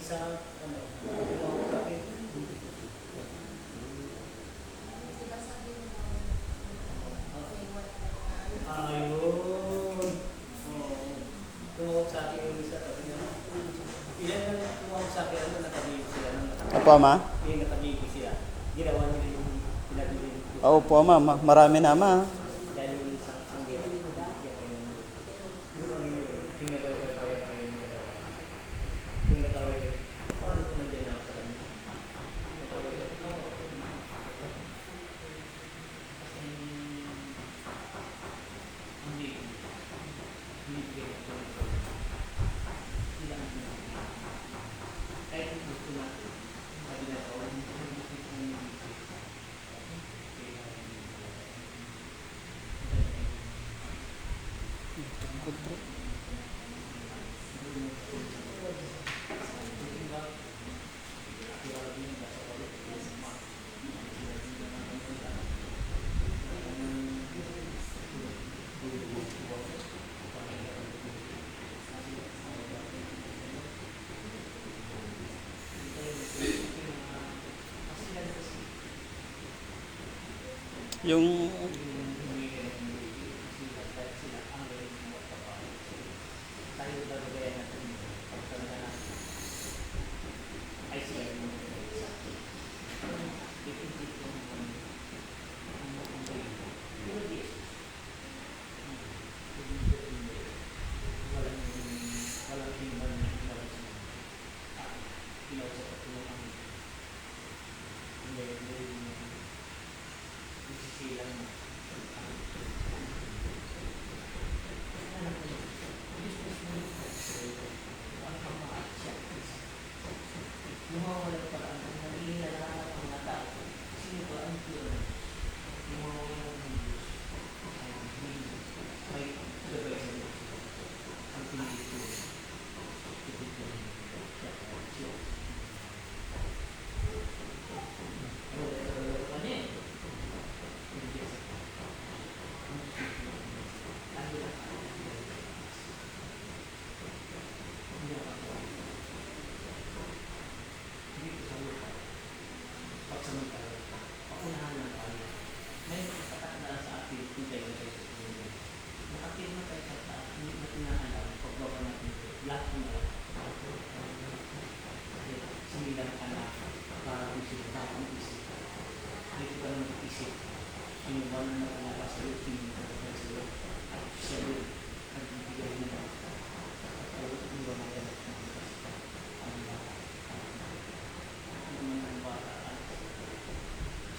Isa, ano, yung sakit. Ayun. Oo. Tumawag sa akin yung isa. Sabi niya, ilan na tumawag sa akin, ano, nakabili siya. Opo, ama. Yung nakabili siya. Ginawa nila yung pinabili. Opo, ama. Marami na, ama. Dahil yung isang ginawa. Yung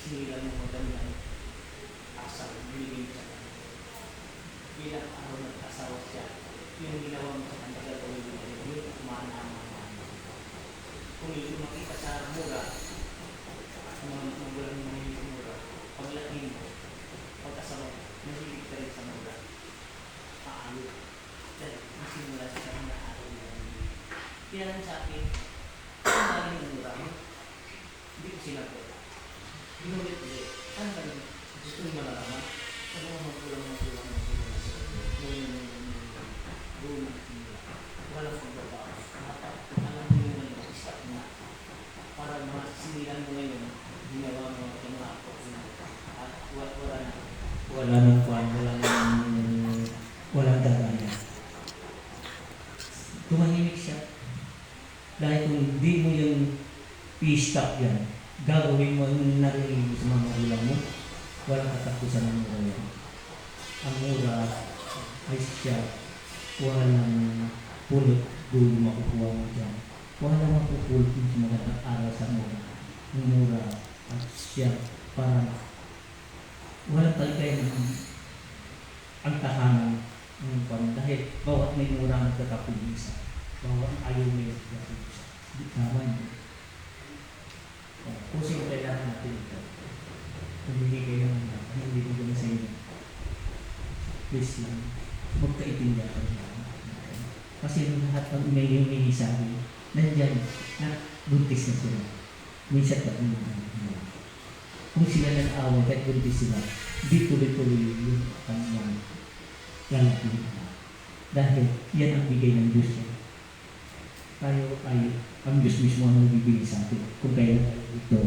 sinilang mo ganyan asal, binigay sa kanya. Bilang araw nag-asawa siya, yung ginawa mo sa kanya, gagawin mo na yun, mana-mana. Kung ito makita sa mura, magulang mo yung mura, paglaki mo, pag-asawa, nahilig ka rin sa mura, paalo. Dahil masimula siya na araw na kaya lang sa akin, kung maling ng mura mo, hindi ko sinagot. Ginulit ulit. Ano ba yun? Gusto nyo malalaman? Ano ang magulang sa inyo? Walang pagbabago. Alam mo yun na stop na. Para masinilan mo ngayon, ginawa mo ang mga ako. At wala na. Wala nang kwan, walang dagaya. Tumahimik siya. Dahil kung hindi mo yung i-stop yan, gagawin mo yung narinig mo sa mga magulang mo, walang katapusan ng mura yan. Ang mura ay siya, walang pulot doon makukuha mo dyan. Walang mapupulot yung sa magandang aral sa mura. Ang mura at siya parang walang talikayan ang tahanan ng kwan. Dahil bawat may mura nagtatapog isa. Bawat ayaw may nagtatapog isa. Di tama yun. Kung sino kailangan natin ito, humingi kayo ng mga, hindi ko na sa inyo. Please lang, magkaitindihan ko niya. Kasi lahat ng humingi sa akin, nandiyan, na buntis na sila. Minsan ka kung sila nag-away, kahit buntis sila, di tuloy-tuloy yung kanyang lalaki. Dahil yan ang bigay ng Diyos niya. tayo ay ang Diyos mismo ang nagbibigay sa atin kung kailan tayo ito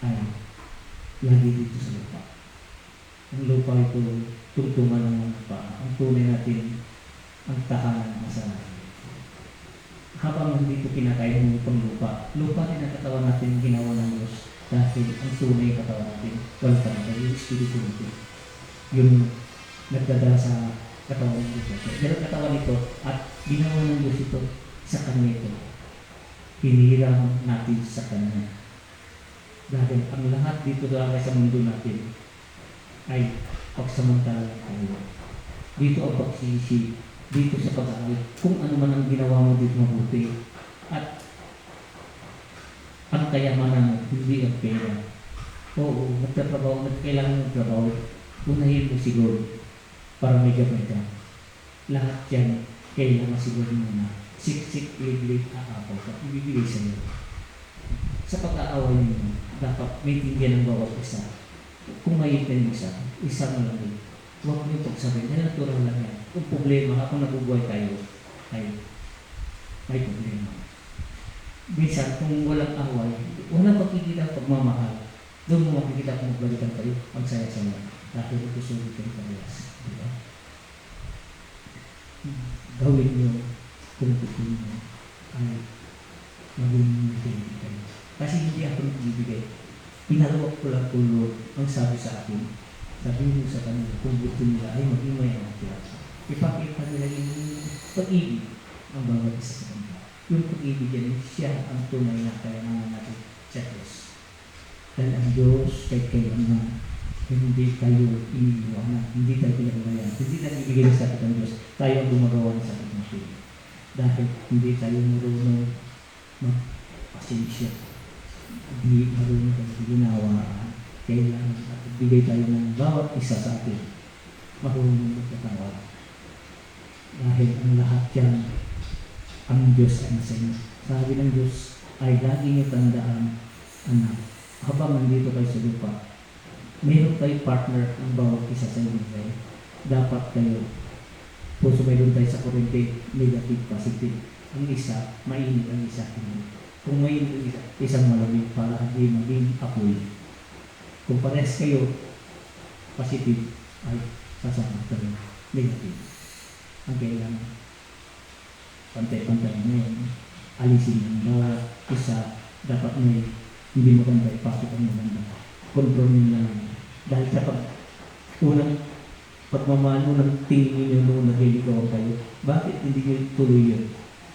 ay lagi dito sa lupa. Ang lupa ito, tungtungan ng mga lupa. Ang tunay natin, ang tahanan ng kasalanan. Habang hindi ito kinakain ng upang lupa, lupa rin ang katawan natin ginawa ng Diyos dahil ang tunay katawan natin, walang talaga, yung Espiritu natin. Yung nagdadala sa katawan ng Diyos. Pero katawan ito at ginawa ng Diyos ito sa Kanya ito. Hinihiram natin sa Kanya. Dahil ang lahat dito sa mundo natin ay pagsamantala tayo. Dito ang pagsisi, dito sa pag-aaral, kung ano man ang ginawa mo dito mabuti. At ang kayamanan mo, hindi ang pera. Oo, magtatrabaho, kailangan ng trabaho. Unahin mo siguro para may gabay ka. Lahat yan, kailangan siguro muna. Siksik, liglig, aapaw ka. Ibibigay sa iyo. Sa pag-aaway mo, dapat may tingyan ng bawat isa. Kung mayit na yung isa mo lang din. Huwag mo pagsabihin, dahil natural lang yan. Kung problema, kung nabubuhay tayo, ay may problema. Minsan, kung walang away, walang makikita pagmamahal. Doon mo makikita kung magbalikan kayo, ang saya-saya. Dahil ito sulit kayo parehas. Diba? Gawin nyo kung tutunin mo ay maging magbibigay kayo. Kasi hindi ako nagbibigay. Pinalawak ko lang Lord ang sabi sa akin. Sabi mo sa kanila, kung gusto nila ay maging mayaman sila. Ipakita nila yung pag-ibig ang bawat isa sa kanila. Yung pag-ibig yan, siya ang tunay na kailangan natin sa Diyos. Dahil ang Diyos kahit kailangan hindi tayo iniiwanan, hindi tayo pinagbayan, hindi tayo ibigay sa atin ng Diyos. Tayo ang gumagawa ng sakit ng sila. Dahil hindi tayo marunong magpasensya. Hindi marunong tayo ginawaan. Kailangan at bigay tayo ng bawat isa sa atin. Marunong magkatawad. Dahil ang lahat yan, ang Diyos ay nasa inyo. Sabi ng Diyos ay lagi niyo tandaan, anak, habang nandito kayo sa lupa, mayroon kayo partner ang bawat isa sa inyo. Dapat kayo, puso mayroon tayo sa kurente, negative, positive. Ang isa, mainit ang isa. Kung mainit ang isa, isang malamig para hindi maging apoy. Kung parehas kayo, positive, ay sasama kayo, negative. Ang kailangan, pantay-pantay ngayon, alisin ang bawat isa, dapat may hindi maganda, ipasok ang maganda. Kontrolin lang. Dahil sa unang pagmamahal mo ng tingin ninyo noong nagliligawan kayo, bakit hindi nyo tuloy yun?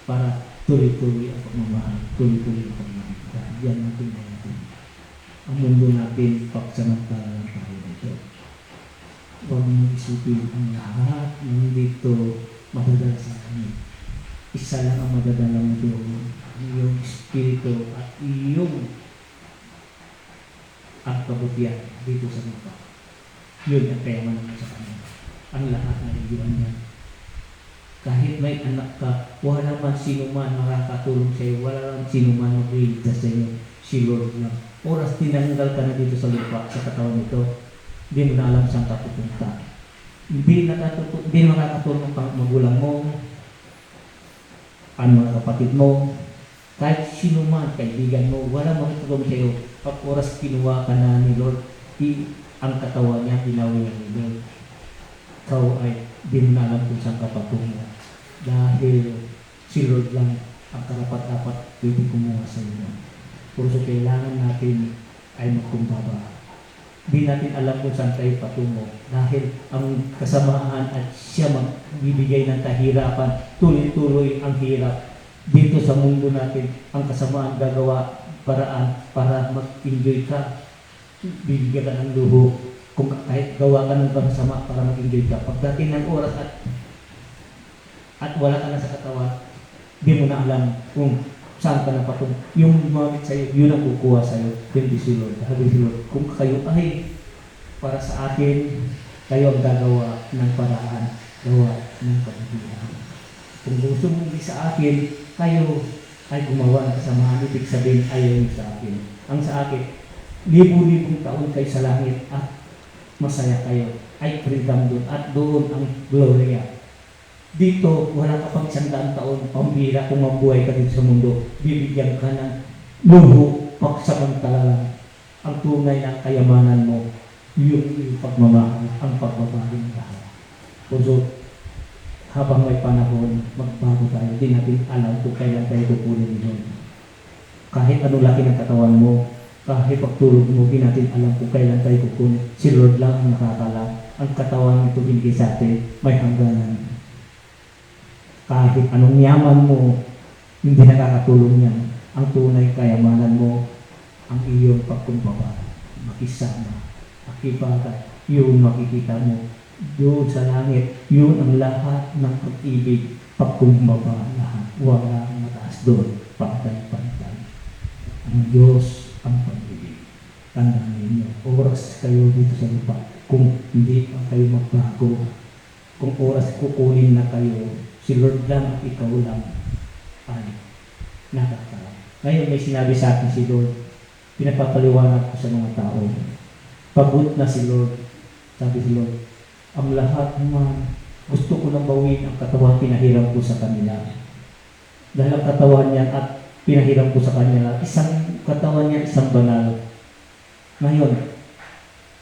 Para tuloy-tuloy ang pagmamahal, tuloy-tuloy ang pagmamahal. Dahil yan natin natin. Ang mundo natin, pagsamantala lang tayo dito. Huwag mo isipin ang lahat ng dito madadala sa amin. Isa lang ang madadala mo doon, iyong espiritu at iyong ang kabutihan dito sa lupa. Yun ang kayamanan mo sa kanya. Ang lahat na iiwan niya. Kahit may anak ka, wala man sino man makakatulong sa iyo, wala man sino man mag-iligtas sa iyo, si Lord lang. Oras tinanggal ka na dito sa lupa, sa katawan nito, hindi mo na alam saan ka pupunta. Hindi makakatulong ang magulang mo, ang mga kapatid mo, kahit sino man, kaibigan mo, wala makatulong sa iyo. Pag oras kinuha ka na ni Lord, ang katawan niya, ginawi ni Lord. Ikaw ay di mo na alam kung saan ka patungo. Dahil si Lord lang ang karapat-dapat pwede kumuha sa iyo. Puso kailangan natin ay magkumbaba. Di natin alam kung saan tayo patungo. Dahil ang kasamaan at siya magbibigay ng kahirapan, tuloy-tuloy ang hirap. Dito sa mundo natin, ang kasamaan gagawa paraan para mag-enjoy ka. Bibigyan ka ng luho. Kung kahit gawa ka ng masama para mag-enjoy ka. Pagdating ng oras at wala ka na sa katawan, di mo na alam kung saan ka na patung. Yung gumamit sa'yo, yun ang kukuha sa'yo. Hindi si Lord. Sabi si Lord, kung kayo ay para sa akin, kayo ang gagawa ng paraan, gawa ng pagbibihan. Kung gusto mo hindi sa akin, kayo ay gumawa ng kasamaan. Ibig sabihin, ayaw niyo sa akin. Ang sa akin, libu-libong taon kayo sa langit at masaya kayo. Ay freedom doon. At doon ang gloria. Dito, wala ka pang 100 taon, pambira kung mabuhay ka dito sa mundo. Bibigyan ka ng luho, pagsamantala lang. Ang tunay na kayamanan mo, yung pagmamahal, ang pagbabago ng lahat. So, habang may panahon, magbago tayo. Di natin alam kung kailan tayo kukunin yun. Kahit ano laki ng katawan mo, kahit pagtulog mo, di natin alam kung kailan tayo kukunin. Si Lord lang ang nakakalam. Ang katawan nito binigay sa atin, may hangganan. Kahit anong yaman mo, hindi nakakatulong yan. Ang tunay kayamanan mo, ang iyong pagkumbaba, makisama, makibagay, yun makikita mo. Doon sa langit, yun ang lahat ng pag-ibig, pagkumbaba lahat. Walang mataas doon, pantay-pantay. Ang Diyos ang pag-ibig. Tandaan ninyo, oras kayo dito sa lupa. Kung hindi pa kayo magbago, kung oras kukunin na kayo, si Lord lang at ikaw lang ay nakakalam. Ngayon may sinabi sa akin si Lord, pinapapaliwanag ko sa mga tao. Pagod na si Lord, sabi si Lord, ang lahat naman, gusto ko nang bawin ang katawan pinahiram ko sa kanila. Dahil ang katawan niya at pinahiram ko sa kanila, isang katawan niya, isang banal. Ngayon,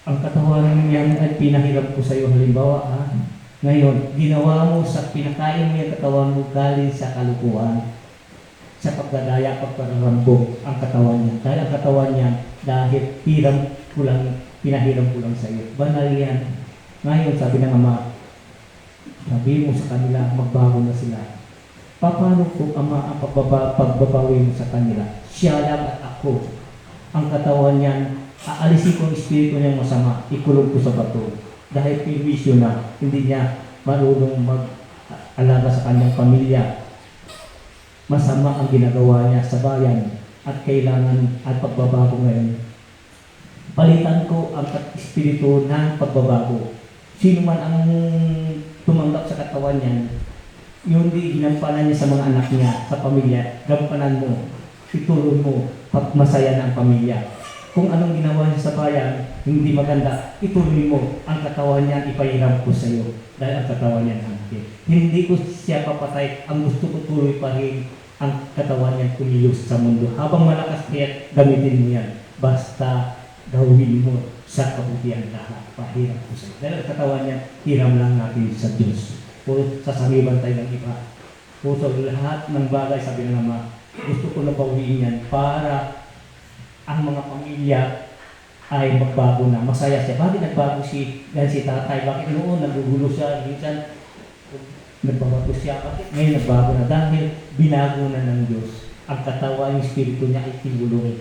ang katawan niya ay pinahiram ko sa iyo, halimbawa, ngayon, ginawa mo sa pinakain mo yung katawan mo galing sa kalukuhan, sa pagdadaya, pagpararambog ang katawan niya. Dahil ang katawan niya, dahil pinahiram ko lang sa iyo. Banal yan. Ngayon, sabi ng Ama, sabi mo sa kanila, magbago na sila. Paano kung Ama ang pagbabawi mo sa kanila? Siya lang at ako. Ang katawan niyan, aalisin ko ang espiritu niyang masama, ikulong ko sa bato. Dahil pinwisyo na, hindi niya marunong mag-alaga sa kanyang pamilya. Masama ang ginagawa niya sa bayan at kailangan at pagbabago ngayon. Palitan ko ang espiritu ng pagbabago. Sino man ang tumanggap sa katawan niya, yung di ginampanan niya sa mga anak niya, sa pamilya, gampanan mo, itulong mo, masaya na ang pamilya. Kung anong ginawa niya sa bayan, hindi maganda, ituloy mo, ang katawan niya, ipahiram ko sa iyo, dahil ang katawan niya nanti. Hindi ko siya papatay, ang gusto ko tuloy pa rin, ang katawan niya kumilos sa mundo. Habang malakas kaya, gamitin mo yan. Basta gawin mo sa kabutihan lahat. Pahiram ko sa iyo. Dahil ang katawan niya, hiram lang natin sa Diyos. Kung sasabiban tayo ng iba. Kung sa lahat ng bagay, sabi ng Ama, gusto ko na bawiin yan para ang mga pamilya ay magbago na, masaya siya. Bakit nagbago si tatay? Bakit noon nagugulo siya? Minsan, nagbabago siya. Bakit ngayon nagbago na? Dahil binago na ng Diyos. Ang katawan, yung espiritu niya ay tinulong.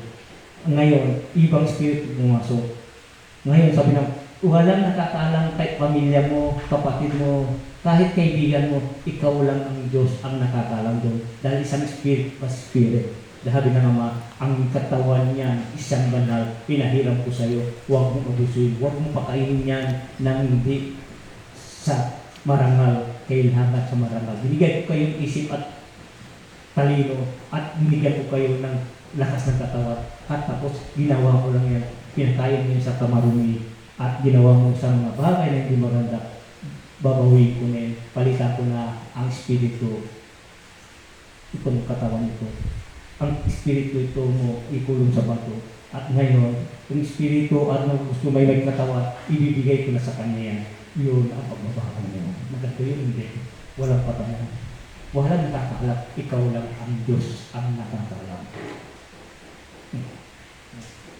Ngayon, ibang espiritu pumasok. Ngayon, sabi ng, walang nakakaalam kay pamilya mo, kapatid mo, kahit kaibigan mo, ikaw lang ang Diyos ang nakakaalam doon. Dahil isang spirit pa spirit. Dahil ng Ama, ang katawan niyan, isang banal, pinahiram ko sa iyo, huwag mong abusuin, huwag mong pakainin yan nang hindi sa marangal, kailangan sa marangal. Binigyan ko kayong isip at talino at binigyan ko kayo ng lakas ng katawan at tapos ginawa ko lang yan, pinakain niyo sa kamarumi at ginawa mo sa mga bagay na hindi maganda, babawin ko na yun, palitan ko na ang espiritu, itong katawan ito. Ang espiritu ito mo ikulong sa bato. At ngayon, yung espiritu at gusto may katawan, ibibigay ko na sa kanya yan. Yun ang pagbabago mo. Maganda yun, hindi. Walang patayan. Walang nakakalam. Ikaw lang ang Diyos ang nakakalam.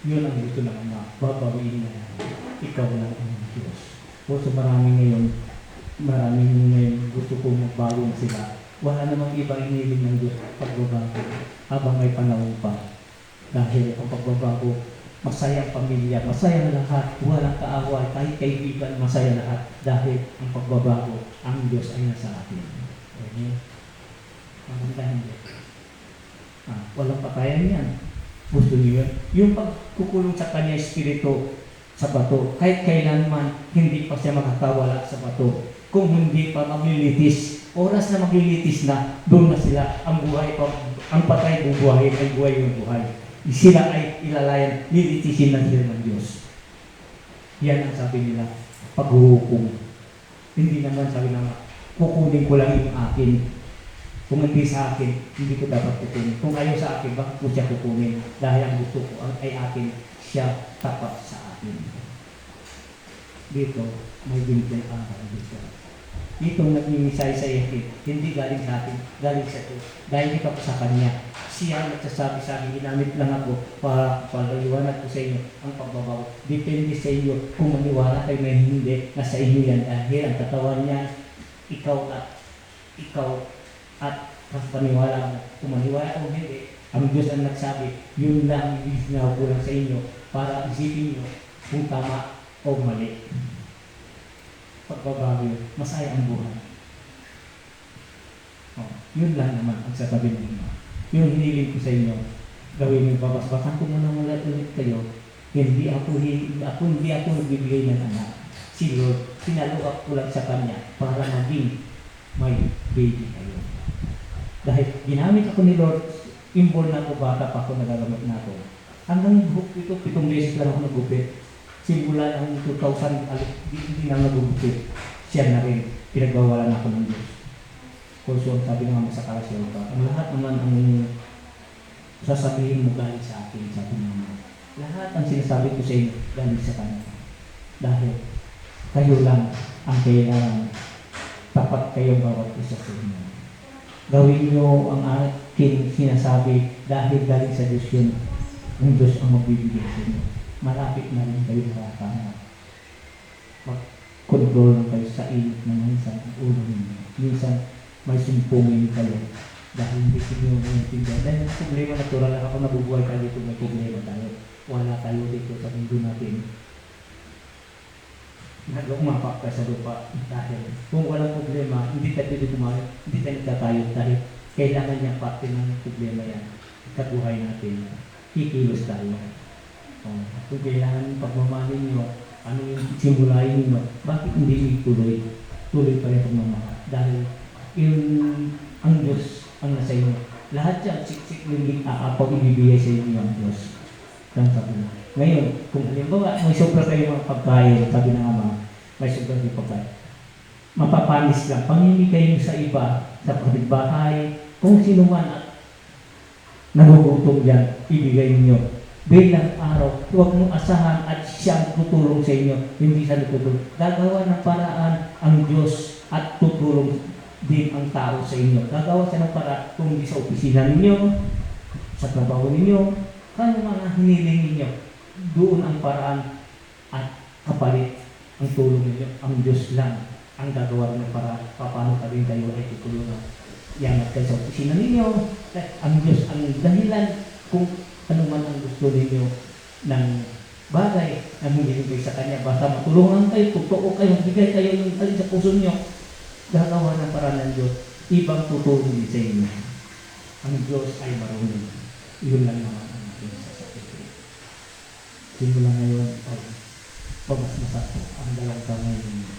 Yun ang gusto ng Ama. Babawiin na yan. Ikaw lang ang Diyos. So maraming ngayon gusto kong magbago na sila. Wala namang ibang inilig ng Diyos pagbabago habang may panahon pa. Dahil ang pagbabago, masaya ang pamilya, masaya na lahat, walang kaaway, kahit kaibigan, masaya lahat. Dahil ang pagbabago, ang Diyos ay nasa atin. Okay? Mamandahan din. Walang patayan yan. Gusto niyo yun? Yung pagkukulong sa kanya espiritu sa bato, kahit kailanman, hindi pa siya makakawala sa bato. Kung hindi pa maglilitis, oras na maglilitis na, doon na sila, ang buhay pa, ang patay bubuhay, ang buhay yung buhay. Sila ay ilalayan, lilitisin na sila ng Diyos. Yan ang sabi nila, paghuhukom. Hindi naman sabi naman, kukunin ko lang yung akin. Kung hindi sa akin, hindi ko dapat kukunin. Kung ayaw sa akin, bakit ko siya kukunin? Dahil ang gusto ko ay akin, siya tapat sa akin. Dito, may binigyan aral dito. Itong nagmimisay sa iyo, hindi galing sa akin, galing sa Diyos. Dahil ikaw sa Kanya. Siya nagsasabi sa akin, ginamit lang ako para paliwanag ko sa inyo ang pagbabaw. Depende sa iyo kung maniwala kayo na hindi, na sa inyo yan. Dahil ang katawan niya, ikaw at paniwala mo. Kung maniwala o hindi, ang Diyos ang nagsabi, yun lang yung sinawa sa inyo para isipin nyo kung tama o mali. Pagbabago, masaya ang buhay. Yun lang naman ang sasabi ng Ima. Yung hiniling ko sa inyo, gawin yung babasbakan ko muna ulit kayo. Hindi ako nagbibigay ng anak. Si Lord, sinaluak ko lang sa Kanya para maging may baby kayo. Dahil ginamit ako ni Lord, inborn na ako, bata pa ako, nagagamit na ako. Hanggang buhok ito, 7 beses lang ako nagupit. Simula ng 2000, hindi na nagugupit. Siya na rin, pinagbawalan ako ng Diyos. Kung sabi naman sa kalasyon pa, ang lahat naman ang sasabihin mo galing sa akin, sabi naman. Lahat ang sinasabi ko sa inyo galing sa Kanya. Dahil kayo lang ang kailangan, tapat kayong bawat isa sa inyo. Gawin nyo ang aking sinasabi dahil galing sa Diyos yun. Ang Diyos ang magbibigay sa inyo. Malapit na rin kayo sa kanya. Mag-control lang kayo sa init ng minsan ang ulo ninyo. Minsan may sumpungin kayo dahil hindi siguro maintindihan. Dahil may problema natural lang ako nabubuhay tayo dito, may problema tayo. Wala tayo dito sa mundo natin. Umapak ka sa lupa dahil kung walang problema, hindi tayo dito kumain, hindi tayo nagtatayot dahil kailangan niya parte ng problema yan. Kabuhay natin. Kikilos tayo. Kung kailangan pagmamahalin nyo, ano yung simulayin nyo, bakit hindi ituloy? Tuloy pa rin pagmamahal. Dahil ang Diyos ang nasa inyo. Lahat yan, siksik yung aapaw ibibigay sa inyo ang Diyos. Sabi na. Ngayon, kung halimbawa, may sobra kayo mga pagkain, sabi ng Ama, may sobra kayo pagkain. Mapapanis lang. Pamimigay nyo sa iba, sa kapitbahay, kung sino man at nagugutom yan, ibigay niyo. Bilang araw, huwag mong asahan at siyang tutulong sa inyo, hindi sa tutulong. Gagawa ng paraan ang Diyos at tutulong din ang tao sa inyo. Gagawa siya ng paraan kung hindi sa opisina ninyo, sa trabaho ninyo, kaya mga hiniling ninyo. Doon ang paraan at kapalit ang tulong ninyo. Ang Diyos lang ang gagawa ng paraan. Paano ka rin kayo ay tutulungan. Yan at kayo sa opisina ninyo. Ang Diyos ang dahilan kung ano man ang gusto ninyo ng bagay na hinihintay sa Kanya. Basta matulungan kayo, totoo kayo, bigay kayo yung alin sa puso nyo. Gagawa ng paraan ng Diyos, ibang tutulong sa inyo. Ang Diyos ay marunong. Yun lang naman ang ating sasabihin. Simula ngayon ay pamasmasak ang dalawang kamay ninyo.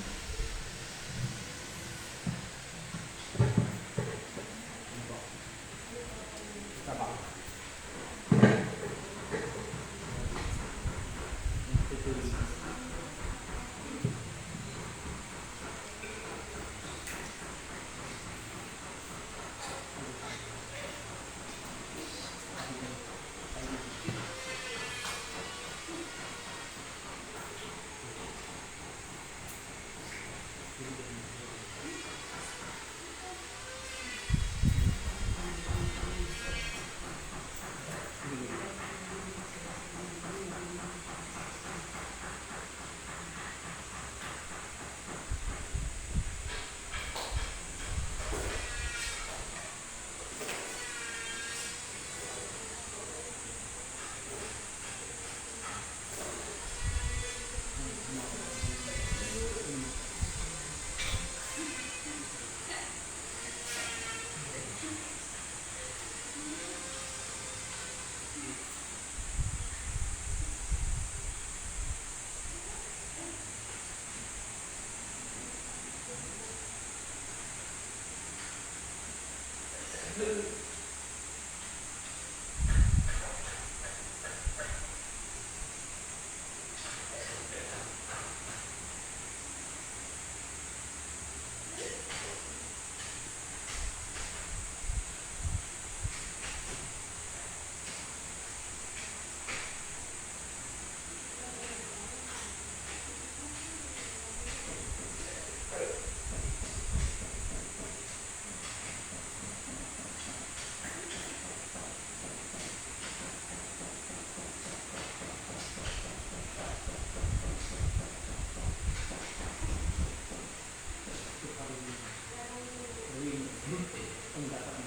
Ang dapat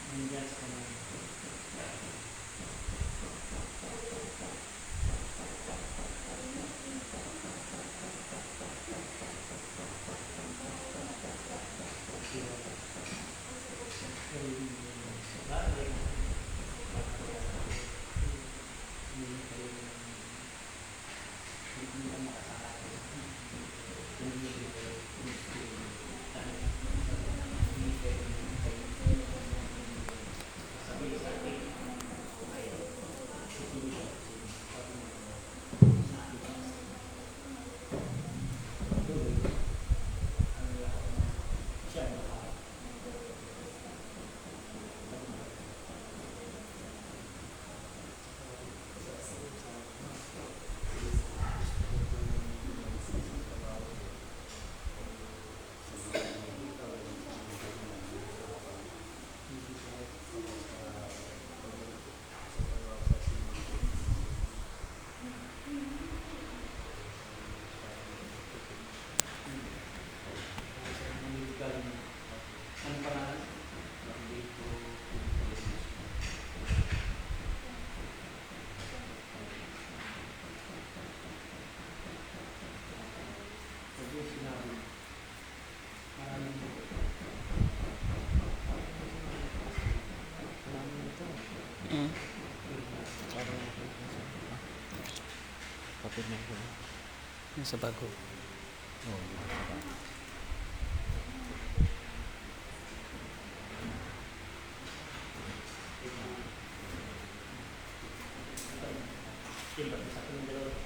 nandiyan sa kamay. Ano pangalan? Sabi sinabi. Maraming Kapit na ko. Yung sa bago. iba sa akin dalawa.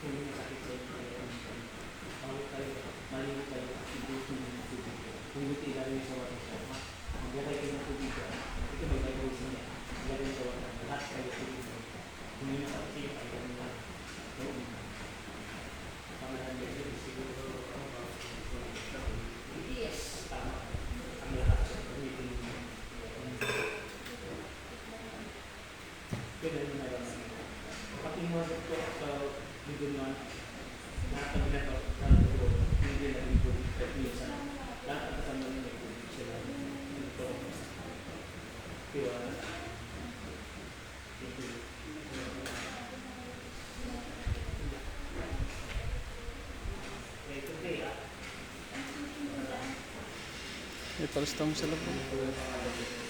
Kung may sakit sa inyo, malilit kayo, huwag ilagay sa water siya. Maglagay kayo ng tubig siya. Ito may gagawin sa niya. Maglagay sa water. Lahat kayo tubig. Kung may sakit siya, ay ganun lang. Pangalahan niya, siguro yes. Tama. Ang lahat siya. Ganun na lang. Kapag inuwasan ko sa video naman, lahat ng ginagawa ko, hindi na rin po minsan. Lahat ang kasama nyo may tubig sila. Ito. Kaya, ito kaya. May palastang sa loob.